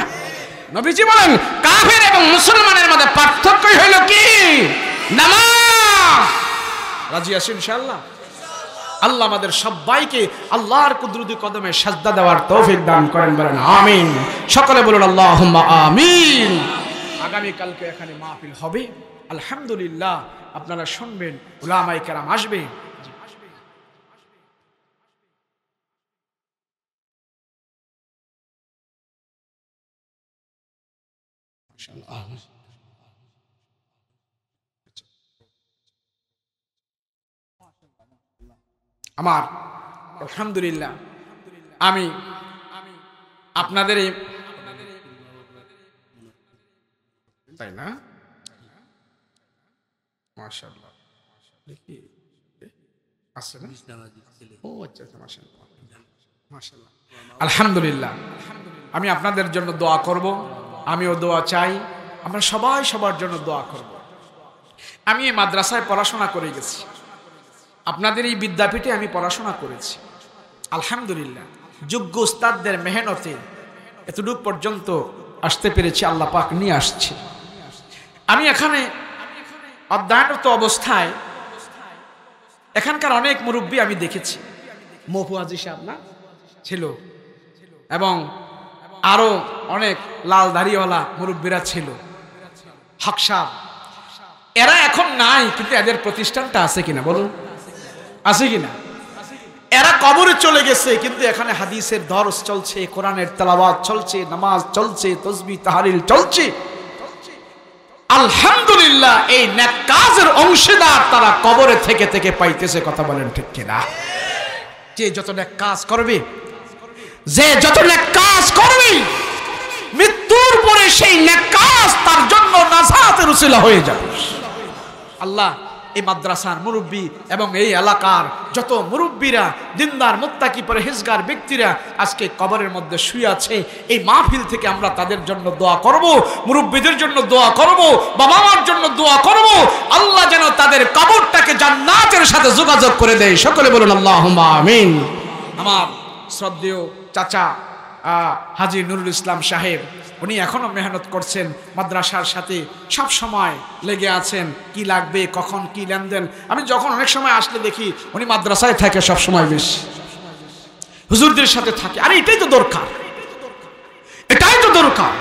নবীজি বলেন কাফের এবং মুসলমানের মধ্যে পার্থক্য হইল কি? নামাজ। রাজি আছেন ইনশাআল্লাহ? আল্লাহ আমাদের সবাইকে আল্লাহর কুদরতি কদমে সাজদা দেওয়ার তৌফিক দান করেন, বলেন আমিন। সকলে বলুন আল্লাহুম্মা আমিন। আগামী কালকে এখানে মাহফিল হবে আলহামদুলিল্লাহ, আপনারা শুনবেন, উলামায়ে কেরাম আসবে। আমার আলহামদুলিল্লাহ আমি আপনাদের তাই না, মাশাআল্লাহ দেখি আছে না? ও আচ্ছা আচ্ছা, মাশাআল্লাহ মাশাআল্লাহ আলহামদুলিল্লাহ। আমি আপনাদের জন্য দোয়া করব, আমিও দোয়া চাই, আমরা সবাই সবার জন্য দোয়া করব। আমি এই মাদ্রাসায় পড়াশোনা করে গেছি, আপনাদের এই বিদ্যাপীঠে আমি পড়াশোনা করেছি। আলহামদুলিল্লাহ, যোগ্য উস্তাদদের মেহনতে এতটুকু পর্যন্ত আসতে পেরেছি, আল্লাহ পাক নিয়ে আসছে। আমি এখানে অধ্যয়নরত অবস্থায় এখানকার অনেক মুরব্বী আমি দেখেছি। মফু হাজি সাহেব না ছিল, এবং আরো অনেক লাল দাড়িওয়ালা মুরব্বীরা ছিল, হক সাহেব। এরা এখন নাই, কিন্তু এদের প্রতিষ্ঠানটা আছে কিনা বলুন, আছে কিনা? এরা কবরে চলে গেছে, কিন্তু এখানে হাদিসের দরস চলছে, কোরআনের তেলাওয়াত চলছে, নামাজ চলছে, তাসবিহ তাহলিল চলছে। আলহামদুলিল্লাহ, এই নেক কাজের অংশীদার তারা কবরে থেকে থেকে পাইতেছে। কথা বলেন ঠিক কিনা? যে যত নেক কাজ করবে, যে যত নেক কাজ করবে, মৃত্যুর পরে সেই নেক কাজ তার জন্য নাজাতের উসিলা হয়ে যাবে। আল্লাহ এই মাদ্রাসার মুরব্বী এবং এই এলাকার যত মুরব্বীরা, দিনদার মুত্তাকি পরহেজগার ব্যক্তিরা আজকে কবরের মধ্যে শুয়ে আছে, এই মাহফিল থেকে আমরা তাদের জন্য দোয়া করব, মুরব্বীদের জন্য দোয়া করব, বাবা মার জন্য দোয়া করব। আল্লাহ যেন তাদের কবরটাকে জান্নাতের সাথে যোগাযোগ করে দেয়। সকলে বলুন আল্লাহুম্মা আমিন। আমার শ্রদ্ধেয় চাচা হাজী নুরুল ইসলাম সাহেব, উনি এখনো মেহনত করছেন, মাদ্রাসার সাথে সব সময় লেগে আছেন। কি লাগবে, কখন কি লেনদেন, আমি যখন অনেক সময় আসলে দেখি উনি মাদ্রাসায় থাকে সব সময়, বেশ হুজুরদের সাথে থাকে। আর এটাই তো দরকার, এটাই তো দরকার।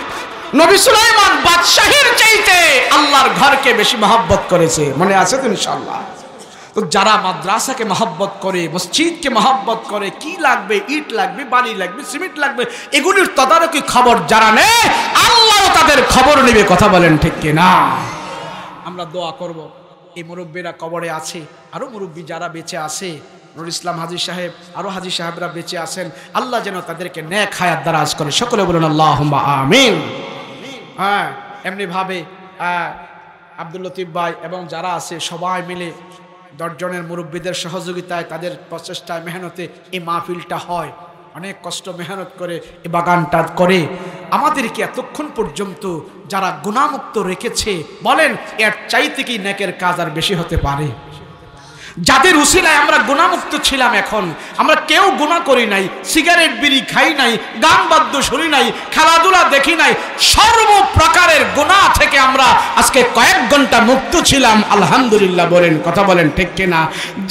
নবী সুলাইমান বাদশাহীর চাইতে আল্লাহর ঘরকে বেশি মহব্বত করেছে, মনে আছে তো ইনশাআল্লাহ? তো যারা মাদ্রাসাকে মহব্বত করে, মসজিদকে মহব্বত করে, কি লাগবে, ইট লাগবে, বালি লাগবে, সিমেন্ট লাগবে, এগুলির তদারকি খবর যারা নেয়, আল্লাহ তাদের খবর নেবে। কথা বলেন ঠিক কিনা? আমরা দোয়া করব। এই মুরব্বীরা কবরে আছে, আরো মুরব্বী যারা বেঁচে আছে, নুরুল ইসলাম হাজী সাহেব, আরো হাজী সাহেবরা বেঁচে আছেন, আল্লাহ যেন তাদেরকে নেক হায়াত দারাজ করে। সকলে বলুন আল্লাহুম্মা আমিন। হ্যাঁ, এমনি ভাবে আব্দুল লতিফ ভাই এবং যারা আছে সবাই মিলে 10 জনের মুরব্বীদের সহযোগিতায়, তাদের প্রচেষ্টায়, মেহনতে এই মাহফিলটা হয়। অনেক কষ্ট মেহনত করে এই বাগানটা করে আমাদেরকে এতক্ষণ পর্যন্ত যারা গুনাহমুক্ত রেখেছে, বলেন এর চাইতে কি নেকের কাজ আর বেশি হতে পারে? যাদের উসিলায় আমরা গুনাহমুক্ত ছিলাম, এখন আমরা কেউ গুনাহ করি নাই, সিগারেট বিড়ি খাই নাই, গান বাদ্য শুনি নাই, খেলাধুলা দেখি নাই, সর্ব প্রকারের গুনাহ থেকে আমরা আজকে কয়েক ঘন্টা মুক্ত ছিলাম। আলহামদুলিল্লাহ বলেন, কথা বলেন ঠিক কিনা?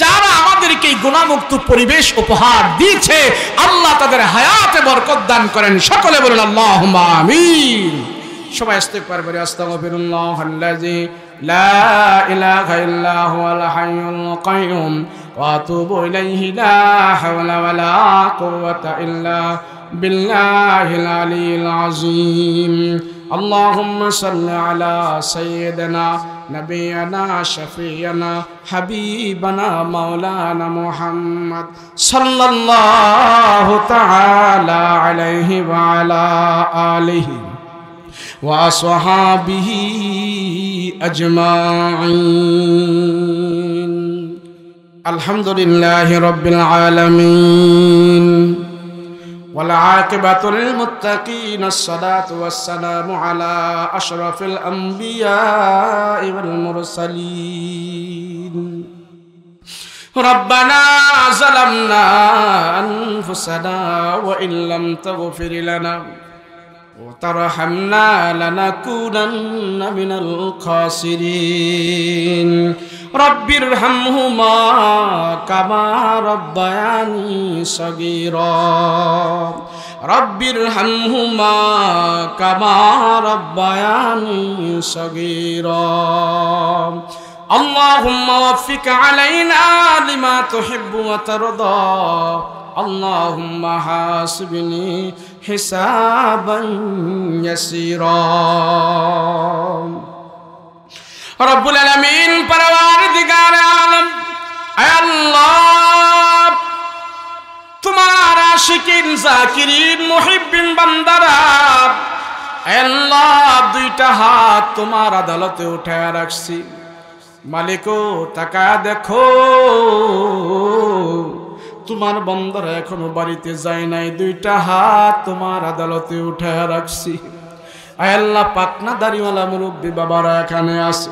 যারা আমাদেরকে এই গুনাহমুক্ত পরিবেশ উপহার দিয়েছে, আল্লাহ তাদের হায়াতে বরকত দান করেন। সকলে বলেন আল্লাহুম্মা আমিন। সবাই ইস্তিগফার করে, আস্তাগফিরুল্লাহাল্লাযী লা ইলাহা ইল্লা হুয়াল হাইয়ুল কাইয়ুম ওয়া আতুবু ইলাইহি লা হাওলা ওয়ালা কুওয়াতা ইল্লা বিল্লাহিল আলিয়্যিল আযীম। আল্লাহুম্মা সাল্লি আলা সাইয়্যিদিনা নাবিয়িনা শাফিয়িনা হাবিবানা মাওলানা মুহাম্মদ সাল্লাল্লাহু তাআলা আলাইহি ওয়া আলা আলিহি وأصحابه أجمعين. الحمد لله رب العالمين والعاقبة للمتقين. الصلاة والسلام على أشرف الأنبياء والمرسلين. ربنا ظلمنا أنفسنا وإن لم تغفر لنا وترحمنا لنكونن من الخاسرين. رب ارحمهما كما ربياني صغيرا. رب ارحمهما كما ربياني صغيرا. اللهم وفق علينا لما تحب وترضى. اللهم حاسبني حسابا يسيرا. رب العالمين परवारदिगार आलम, अल्लाह तुम्हारा आशिकीन जाकिरीन मुहिब्बिन बंदारा, अल्लाह दुईटा हाथ तुम्हार अदालते उठाया रखছি। मालिको ताका देखो, তোমার বান্দারা এখনো বাড়িতে যায় নাই, দুইটা হাত তোমার আদালতে উঠায় রাখছি। আয় আল্লাহ পাকনা দাড়িওয়ালা মুরব্বী বাবারা এখানে আছে,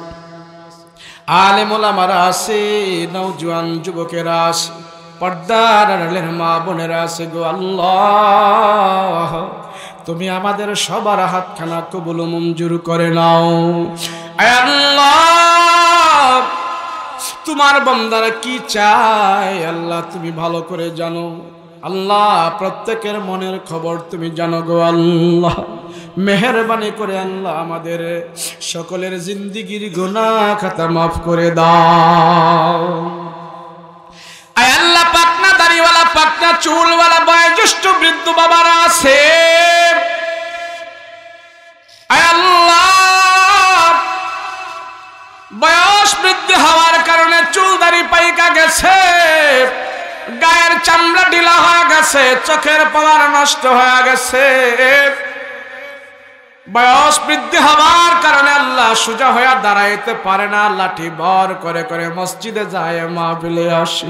আলেম ওলামারা আছে, নওজোয়ান যুবকেরা আছে, পর্দার আড়ালের মা বোনেরা আছে গো আল্লাহ, তুমি আমাদের সবার হাতখানা কবুল মঞ্জুর করে নাও। আয় আল্লাহ তোমার বান্দারা কি চায় আল্লাহ তুমি ভালো করে জানো। আল্লাহ প্রত্যেকের মনের খবর তুমি জানো গো আল্লাহ, মেহেরবানি করে আল্লাহ আমাদের সকলের জিন্দিগির গুনাহ খাতা মাফ করে দাও। আয় আল্লাহ পাকনা দাড়িওয়ালা পাকনা চুলওয়ালা বয়োজ্যেষ্ঠ বৃদ্ধ বাবারা আছে, আয় আল্লাহ বয়স বৃদ্ধি হওয়ার কারণে চুল দাড়ি পাইকা গেছে, গায়ের চামড়া ঢিলা হয়ে গেছে, চোখের পাওয়ার নষ্ট হয়ে গেছে, বয়স বৃদ্ধি হওয়ার কারণে আল্লাহ সোজা হয়ে দাঁড়াইতে পারে না, লাঠি ভর করে করে মসজিদে যায় মাহফিলে আসে।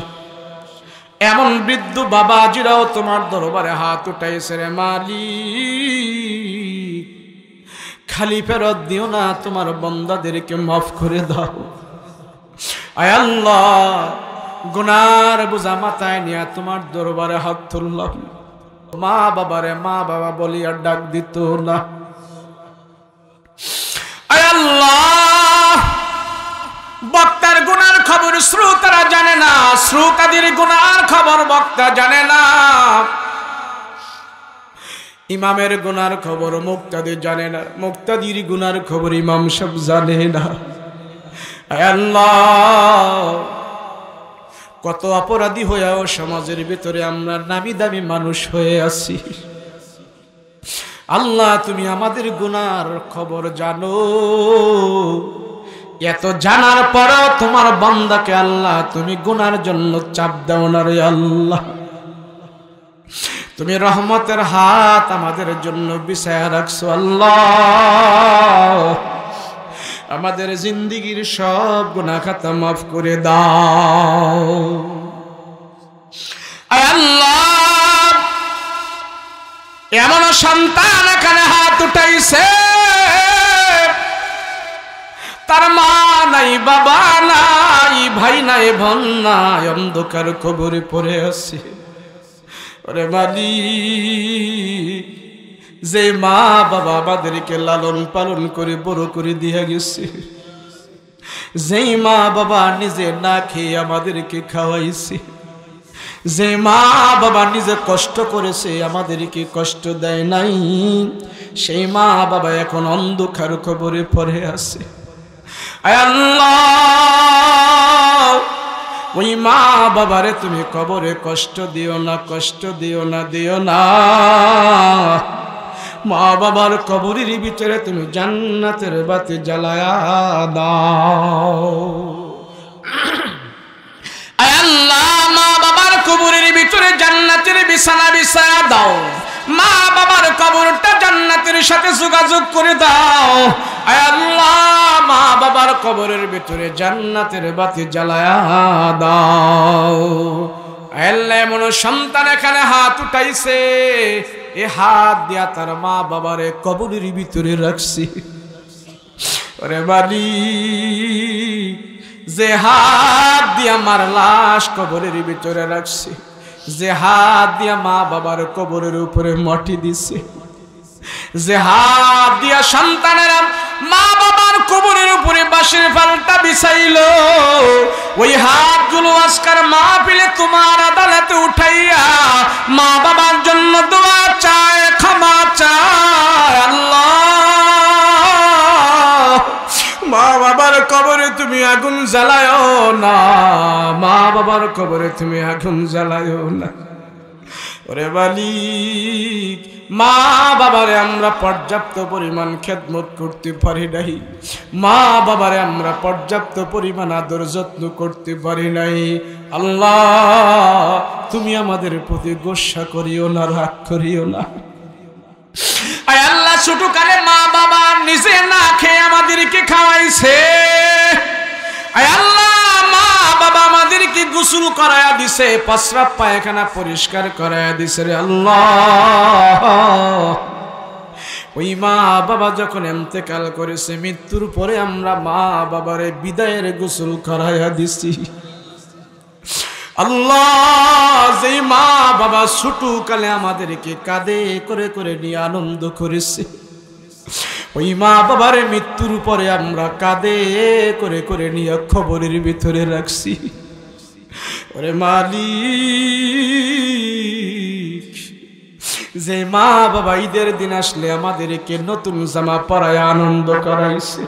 এমন বৃদ্ধ বাবাজিরাও তোমার দরবারে হাত উঠাইছে রে মালিক, খালি ফেরত দিও না, তোমার বান্দাদেরকে মাফ করে দাও। আয় আল্লাহ গুনার বোঝা মাথায় নিয়ে তোমার দরবারে হাত তুললাম, মা বাবারে মা বাবা বলি আর ডাক দিত না। আয় আল্লাহ বক্তার গুনার খবর শ্রোতারা জানে না, শ্রোতাদের গুনার খবর বক্তা জানে না, ইমামের গুনার খবর মুক্তাদি জানে না, মুক্তাদির গুনার খবর ইমাম সব জানে না। আয় আল্লাহ কত অপরাধী হয়েও সমাজের ভিতরে আমরা নামি দামি মানুষ হয়ে আছি, আল্লাহ তুমি আমাদের গুনার খবর জানো, এত জানার পরেও তোমার বান্দাকে আল্লাহ তুমি গুনার জন্য চাপ দাও না রে আল্লাহ, তুমি রহমতের হাত আমাদের জন্য বিছায়া রাখছো আল্লাহ, আমাদের জিন্দিগির সব গুনাহ খাতা মাফ করে দাও। আয় আল্লাহ এমন সন্তান এখানে হাত উঠাইছে, তার মা নাই, বাবা নাই, ভাই নাই, বোন নাই, অন্ধকার কবরে পড়ে আছে। ওরে মালিক যে মা বাবা আমাদেরকে লালন পালন করে বড় করে দিয়ে গেছে, যেই মা বাবা নিজে না খেয়ে আমাদেরকে খাওয়াইছে, যে মা বাবা নিজে কষ্ট করেছে আমাদেরকে কষ্ট দেয় নাই, সেই মা বাবা এখন অন্ধকার কবরে পড়ে আছে। আয় আল্লাহ ওই মা বাবারে তুমি কবরে কষ্ট দিও না, কষ্ট দিও না, দিও না, মা বাবার কবরের ভিতরে তুমি জান্নাতের বাতি জ্বালায়া দাও। আয় আল্লাহ মা বাবার কবরের ভিতরে জান্নাতের বিছানা বিছায়া দাও, মা বাবার কবরটা জান্নাতের সাথে যোগাযোগ করে দাও। আয় আল্লাহ মা বাবার কবরের ভিতরে জান্নাতের বাতি জ্বালায়া দাও। আল্লাহ এমন সন্তান এখানে হাত উঠাইছে, এ হাত দিয়া তার মা বাবারে কবরের ভিতরে রাখছি। ওরে মালিক যে হাত দিয়া আমার লাশ কবরের ভিতরে রাখছি, যে হাত দিয়া মা বাবার কবরের উপরে মাটি দিছে, যে হাত দিয়া সন্তানেরা মা বাবার কবরের উপরে বাঁশের ফালটা বিছাইল, ওই হাতগুলো আজকার মাহফিলে তোমার আদালতে উঠাইয়া মা বাবার জন্য দোয়া চায়, ক্ষমা চায়। আল্লাহ মা বাবার কবরে তুমি আগুন জ্বালায়ও না, মা বাবার কবরে তুমি আগুন জ্বালায়ও না। ওরে মালিক মা বাবারে আমরা পর্যাপ্ত পরিমাণ খেদমত করতে পারি নাই, মা বাবারে আমরা পর্যাপ্ত পরিমাণ আদর যত্ন করতে পারি নাই। আল্লাহ তুমি আমাদের প্রতি গোসা করিও না, রাগ করিও না। আয় আল্লাহ ছোট কালে মা বাবা নিজে না খেয়ে আমাদেরকে খাওয়াইছে, আয় আল্লাহ মা বাবা আমাদেরকে গোসল করায়া দিছে, প্রস্রাব পায়খানা পরিষ্কার করায়া দিছে রে আল্লাহ। ওই মা বাবা যখন ইন্তেকাল করেছে, মৃত্যুর পরে আমরা মা বাবারে বিদায়ের গোসল করাইয়া দিছি। আল্লাহ, যে মা বাবা ছোট কালে আমাদেরকে কাঁধে করে করে নিয়ে আনন্দ করেছে, ওই মা বাবার মৃত্যুর পরে আমরা কাঁধে করে করে নিয়ে খবরের ভিতরে রাখছি। ওরে মালিক, যে মা বাবা ঈদের দিন আসলে আমাদেরকে নতুন জামা পরায় আনন্দ করাইছে,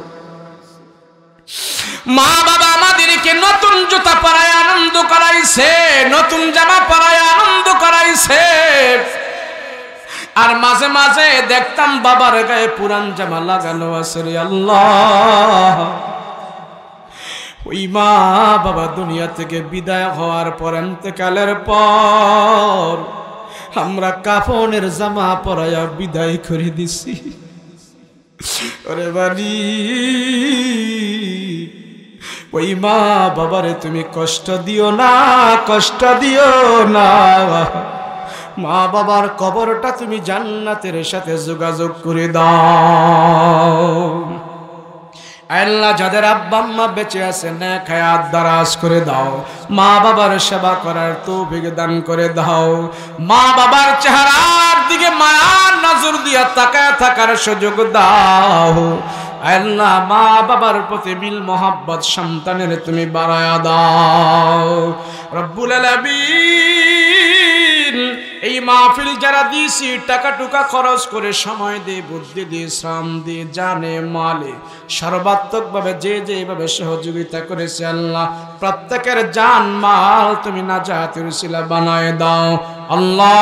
মা বাবা আমাদেরকে নতুন জুতা পরায় আনন্দ করাইছে, নতুন জামা পরায় আনন্দ করাইছে, আর মাঝে মাঝে দেখতাম বাবার গায়ে পুরান জামা লাগানো আছে। রে আল্লাহ, ওই মা বাবা দুনিয়া থেকে বিদায় হওয়ার পর, ইন্তেকালের পর আমরা কাফনের জামা পরায়া বিদায় করে দিছি। ওরে বাড়ি, ওই মা বাবারে তুমি কষ্ট দিও না, কষ্ট দিও না। মা বাবার কবরটা তুমি জান্নাতের সাথে যোগাযোগ করে দাও। আল্লাহ, যাদের আব্বা আম্মা বেঁচে আছে নেক হায়াত দারাজ করে দাও। মা বাবার সেবা করার তৌফিক দান করে দাও। মা বাবার চেহারার দিকে মায়ার নজর দিয়া তাকায় থাকার সুযোগ দাও। আল্লাহ, মা বাবার প্রতি মিল মোহাব্বত সন্তানের তুমি বাড়ায়া দাও। রব্বুল আলামিন, এই মাহফিল যারা দিয়েছি, টাকা টুকা খরচ করে, সময় দিয়ে, বুদ্ধি দিয়ে, শ্রম দিয়ে, জানে মালে সর্বাত্মকভাবে যে যেভাবে সহযোগিতা করেছে, আল্লাহ প্রত্যেকের জান মাল তুমি নাজাতের উসিলা বানায় দাও। আল্লাহ,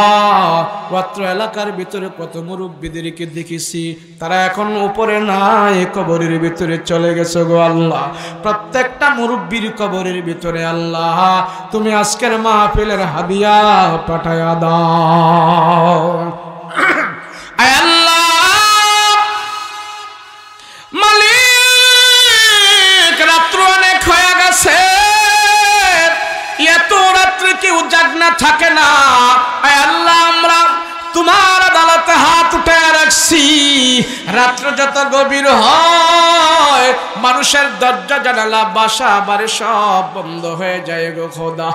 অত্র এলাকার ভিতরে কত মুরব্বীদেরকে দেখেছি, তারা এখন উপরে নাই, কবরের ভিতরে চলে গেছে গো আল্লাহ। প্রত্যেকটা মুরব্বীর কবরের ভিতরে আল্লাহ তুমি আজকের মাহফিলের হাদিয়া পাঠায়া দাও। আয় আল্লাহ মালিক, রাত্র অনেক হয়ে গেছে, এত রাত্রে কেউ জাগনা থাকে না। আয় আল্লাহ, আমরা তোমার আদালতে হাত উঠে রাখছি। রাত্র যত গভীর হয়, মানুষের দরজা জানালা বাসা বাড়ি সব বন্ধ হয়ে যায় গো খোদা।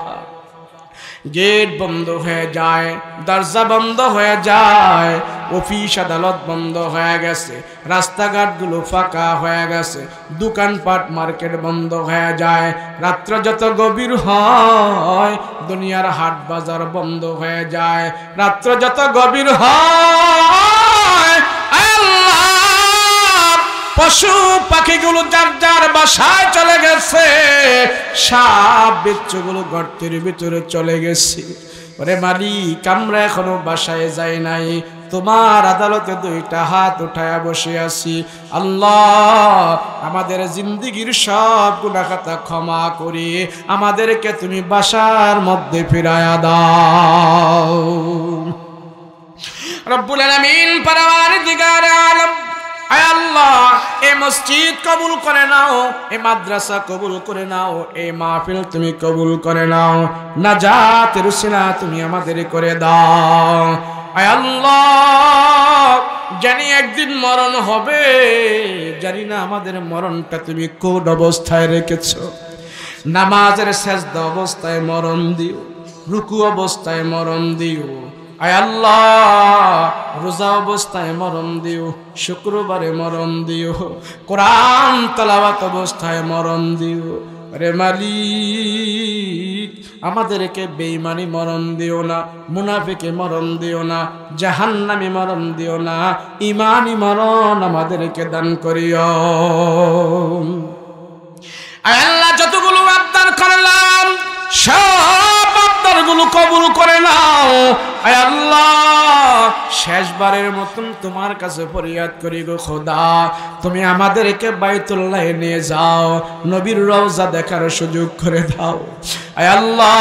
গেট বন্ধ হয়ে যায়, দরজা বন্ধ হয়ে যায়, অফিস আদালত বন্ধ হয়ে গেছে, রাস্তাঘাটগুলো ফাঁকা হয়ে গেছে, দোকানপাট মার্কেট বন্ধ হয়ে যায়। রাত্র যত গভীর হয়, দুনিয়ার হাট বাজার বন্ধ হয়ে যায়। রাত্র যত গভীর হয়, পশু পাখিগুলো যার যার বাসায় চলে গেছে, সাপ বিচ্ছুগুলো গর্তের ভিতরে চলে গেছে। ওরে মালিক, আমরা এখনো বাসায় যাই নাই, তোমার আদালতে দুইটা হাত উঠায়া বসে আছি। আল্লাহ, আমাদের জিন্দেগীর সব গুনাহ খাতা ক্ষমা করে আমাদেরকে তুমি বাসার মধ্যে ফিরায়া দাও। রব্বুল আলামিন, পরওয়ারদিগার আলম, আয় আল্লাহ, এই মসজিদ কবুল করে নাও, এই মাদ্রাসা কবুল করে নাও, এই মাহফিল তুমি কবুল করে নাও। নাজাতের উসিলা তুমি আমাদের করে দাও। আয় আল্লাহ, জানি একদিন মরণ হবে, জানি না আমাদের মরণটা তুমি কোন অবস্থায় রেখেছো। নামাজের সেজদা অবস্থায় মরণ দিও, রুকু অবস্থায় মরণ দিও। আয় আল্লাহ, রোজা অবস্থায় মরণ দিও, শুক্রবারে মরণ দিও, কোরআন তেলাওয়াত অবস্থায় মরণ দিও। রে মালিক, আমাদেরকে বেঈমানি মরণ দিও না, মুনাফিকে মরণ দিও না, জাহান্নামী মরণ দিও না, ঈমানি মরণ আমাদেরকে দান করিও। আয় আল্লাহ, যতগুলো আবদার করলাম সব আবদারগুলো কবুল করে নাও। আয় আল্লাহ, শেষবারের মতন তোমার কাছে ফরিয়াদ করি গো খোদা, তুমি আমাদেরকে বাইতুল্লাহে নিয়ে যাও, নবীর রওজা দেখার সুযোগ করে দাও। আয় আল্লাহ,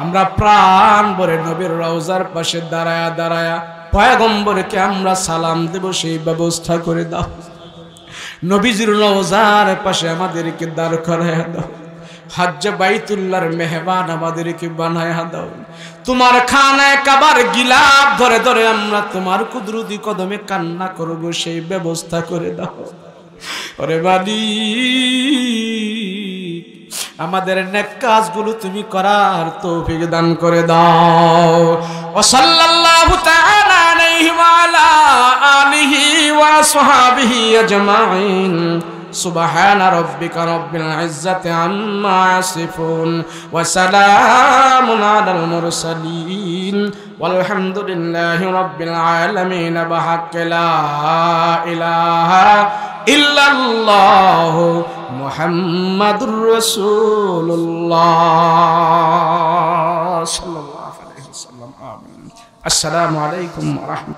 আমরা প্রাণ ভরে নবীর রওজার পাশে দাঁড়ায়া দাঁড়ায়া পয়গম্বরকে আমরা সালাম দেব, সেই ব্যবস্থা করে দাও। নবীজির রওজার পাশে আমাদেরকে দাঁড় করায়া দাও। হজ্জে বাইতুল্লাহর মেহমান আমাদেরকে বানায়া দাও। তোমার খানায় কাবার গিলাফ ধরে ধরে আমরা তোমার কুদরতি কদমে কান্না করব, সেই ব্যবস্থা করে দাও। ওরে মালিক, আমাদের নেক কাজগুলো তুমি করার তৌফিক দান করে দাও। ওয়া সাল্লাল্লাহু তাআলা আলাইহি ওয়া আলা আলিহি ওয়া সাহবিহি আজমাইন। সুবহান রাব্বিকা রাব্বিল ইজ্জাতি আম্মা ইয়াসিফুন ওয়া সালামুন আলাল মুরসালিন ওয়ালহামদুলিল্লাহি রাব্বিল আলামিন। বিহাক্কি লা ইলাহা ইল্লাল্লাহু মুহাম্মাদুর রাসূলুল্লাহ সাল্লাল্লাহু আলাইহি ওয়াসাল্লাম। আমিন। আসসালামু আলাইকুম ওয়া রাহমাতুল্লাহ।